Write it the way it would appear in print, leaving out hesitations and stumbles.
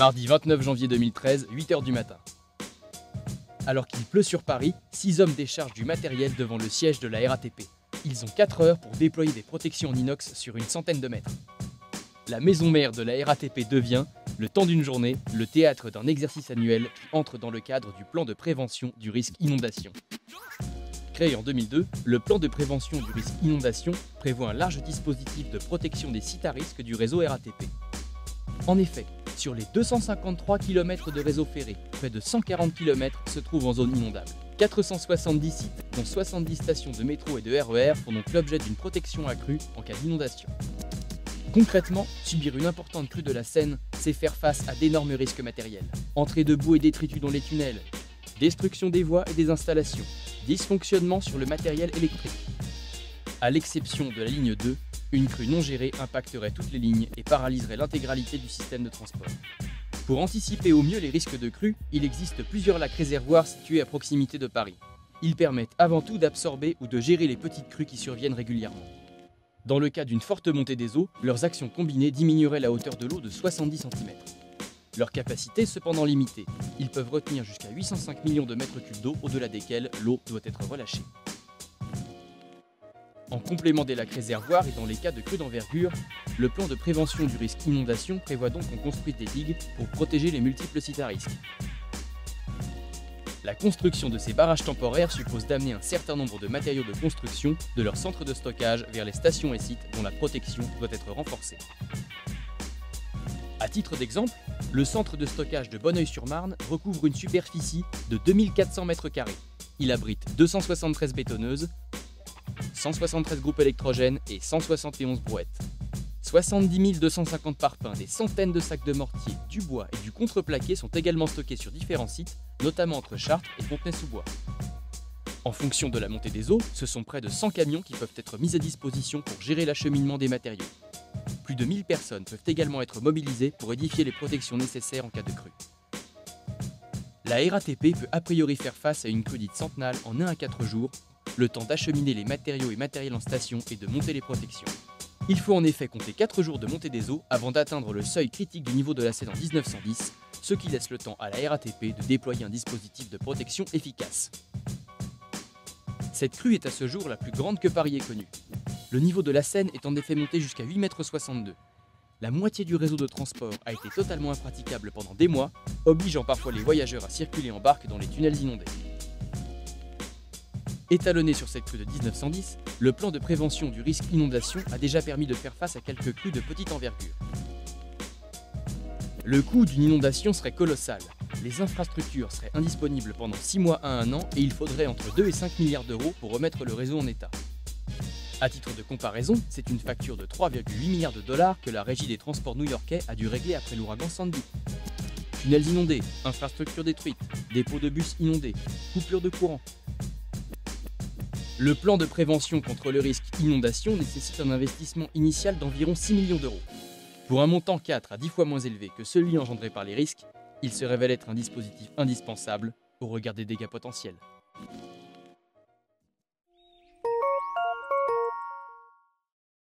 Mardi 29 janvier 2013, 8 h du matin. Alors qu'il pleut sur Paris, 6 hommes déchargent du matériel devant le siège de la RATP. Ils ont 4 heures pour déployer des protections en inox sur une centaine de mètres. La maison mère de la RATP devient, le temps d'une journée, le théâtre d'un exercice annuel qui entre dans le cadre du plan de prévention du risque inondation. Créé en 2002, le plan de prévention du risque inondation prévoit un large dispositif de protection des sites à risque du réseau RATP. En effet, sur les 253 km de réseau ferré, près de 140 km se trouvent en zone inondable. 470 sites, dont 70 stations de métro et de RER, font donc l'objet d'une protection accrue en cas d'inondation. Concrètement, subir une importante crue de la Seine, c'est faire face à d'énormes risques matériels. Entrée de boue et détritus dans les tunnels, destruction des voies et des installations, dysfonctionnement sur le matériel électrique. À l'exception de la ligne 2, une crue non gérée impacterait toutes les lignes et paralyserait l'intégralité du système de transport. Pour anticiper au mieux les risques de crue, il existe plusieurs lacs réservoirs situés à proximité de Paris. Ils permettent avant tout d'absorber ou de gérer les petites crues qui surviennent régulièrement. Dans le cas d'une forte montée des eaux, leurs actions combinées diminueraient la hauteur de l'eau de 70 cm. Leur capacité est cependant limitée. Ils peuvent retenir jusqu'à 805 millions de mètres cubes d'eau au-delà desquels l'eau doit être relâchée. En complément des lacs réservoirs et dans les cas de crues d'envergure, le plan de prévention du risque inondation prévoit donc qu'on construise des digues pour protéger les multiples sites à risque. La construction de ces barrages temporaires suppose d'amener un certain nombre de matériaux de construction de leur centre de stockage vers les stations et sites dont la protection doit être renforcée. À titre d'exemple, le centre de stockage de Bonneuil-sur-Marne recouvre une superficie de 2400 m². Il abrite 273 bétonneuses, 173 groupes électrogènes et 171 brouettes. 70 250 parpaings, des centaines de sacs de mortier, du bois et du contreplaqué sont également stockés sur différents sites, notamment entre Chartres et Fontenay-sous-Bois. En fonction de la montée des eaux, ce sont près de 100 camions qui peuvent être mis à disposition pour gérer l'acheminement des matériaux. Plus de 1000 personnes peuvent également être mobilisées pour édifier les protections nécessaires en cas de crue. La RATP peut a priori faire face à une crue dite centenale en 1 à 4 jours, le temps d'acheminer les matériaux et matériels en station et de monter les protections. Il faut en effet compter 4 jours de montée des eaux avant d'atteindre le seuil critique du niveau de la Seine en 1910, ce qui laisse le temps à la RATP de déployer un dispositif de protection efficace. Cette crue est à ce jour la plus grande que Paris ait connue. Le niveau de la Seine est en effet monté jusqu'à 8,62 m. La moitié du réseau de transport a été totalement impraticable pendant des mois, obligeant parfois les voyageurs à circuler en barque dans les tunnels inondés. Étalonné sur cette crue de 1910, le plan de prévention du risque inondation a déjà permis de faire face à quelques crues de petite envergure. Le coût d'une inondation serait colossal. Les infrastructures seraient indisponibles pendant 6 mois à 1 an et il faudrait entre 2 et 5 milliards d'euros pour remettre le réseau en état. À titre de comparaison, c'est une facture de 3,8 milliards de dollars que la Régie des transports new-yorkais a dû régler après l'ouragan Sandy. Tunnels inondés, infrastructures détruites, dépôts de bus inondés, coupures de courant. Le plan de prévention contre le risque inondation nécessite un investissement initial d'environ 6 millions d'euros. Pour un montant 4 à 10 fois moins élevé que celui engendré par les risques, il se révèle être un dispositif indispensable au regard des dégâts potentiels.